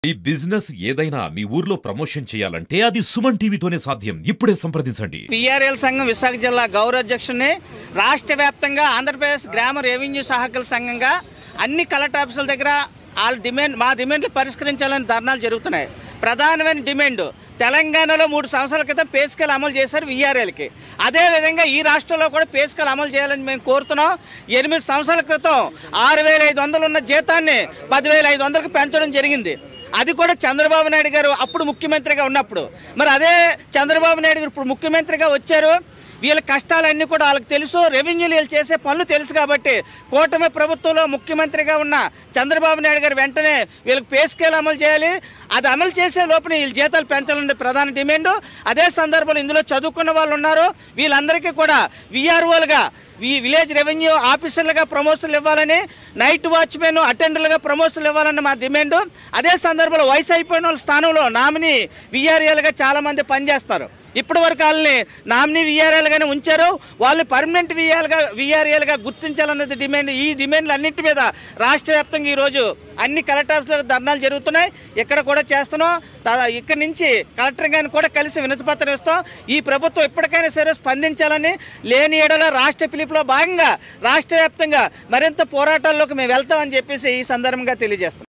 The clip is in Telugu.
ఈ బిజినెస్ ఏదైనా మీ ఊర్లో ప్రమోషన్ చేయాలంటే అది సుమన్ టీవీతోనే సాధ్యం. ఇప్పుడే సంప్రదించండి. పిఆర్ఎల్ సంఘం విశాఖ జిల్లా గౌరవాధ్యక్షుని రాష్ట్ర వ్యాప్తంగా ఆంధ్రప్రదేశ్ గ్రామ రెవెన్యూ సహకార సంఘంగా అన్ని కలెక్టర్ ఆఫీసుల దగ్గర మా డిమాండ్లు పరిష్కరించాలని ధర్నాలు జరుగుతున్నాయి. ప్రధానమైన డిమాండ్ తెలంగాణలో 3 సంవత్సరాల క్రితం పే స్కేల్ అమలు చేశారు విఆర్ఎల్కి. అదేవిధంగా ఈ రాష్ట్రంలో కూడా పే స్కేల్ అమలు చేయాలని మేము కోరుతున్నాం. 8 సంవత్సరాల క్రితం 6,500 ఉన్న జీతాన్ని 10,500కి పెంచడం జరిగింది. అది కూడా చంద్రబాబు నాయుడు గారు అప్పుడు ముఖ్యమంత్రిగా ఉన్నప్పుడు. మరి అదే చంద్రబాబు నాయుడు గారు ఇప్పుడు ముఖ్యమంత్రిగా వచ్చారు. వీళ్ళ కష్టాలన్నీ కూడా వాళ్ళకి తెలుసు, రెవెన్యూలు వీళ్ళు చేసే పనులు తెలుసు. కాబట్టి కూటమి ప్రభుత్వంలో ముఖ్యమంత్రిగా ఉన్న చంద్రబాబు నాయుడు గారు వెంటనే వీళ్ళకి పే స్కేల్ అమలు చేయాలి. అది అమలు చేసే లోపల వీళ్ళ జీతాలు పెంచాలనే ప్రధాన డిమాండ్. అదే సందర్భంలో ఇందులో చదువుకున్న వాళ్ళు ఉన్నారు, వీళ్ళందరికీ కూడా విఆర్ఓలుగా విలేజ్ రెవెన్యూ ఆఫీసర్లుగా ప్రమోషన్లు ఇవ్వాలని, నైట్ వాచ్మెన్ అటెండర్లుగా ప్రమోషన్లు ఇవ్వాలని మా డిమాండ్. అదే సందర్భంలో వయసు అయిపోయిన వాళ్ళ స్థానంలో నామినీ విఆర్ఏలుగా చాలామంది పనిచేస్తారు. ఇప్పటి వరకు వాళ్ళని నామినీ విఆర్ఏలుగానే ఉంచారు. వాళ్ళని పర్మనెంట్ విఆర్ఏలుగా గుర్తించాలన్నది డిమాండ్. ఈ డిమాండ్లు అన్నింటి మీద రాష్ట్ర వ్యాప్తంగా ఈరోజు అన్ని కలెక్టర్ ఆఫీసులకు ధర్నాలు జరుగుతున్నాయి. ఇక్కడ కూడా చేస్తున్నాం. ఇక్కడి నుంచి కలెక్టర్ గారిని కూడా కలిసి వినతిపత్రం ఇస్తాం. ఈ ప్రభుత్వం ఇప్పటికైనా సరే స్పందించాలని, లేని ఏడల రాష్ట్ర పిలుపులో భాగంగా రాష్ట్ర వ్యాప్తంగా మరింత పోరాటాల్లోకి మేము వెళ్తామని చెప్పేసి ఈ సందర్భంగా తెలియజేస్తాం.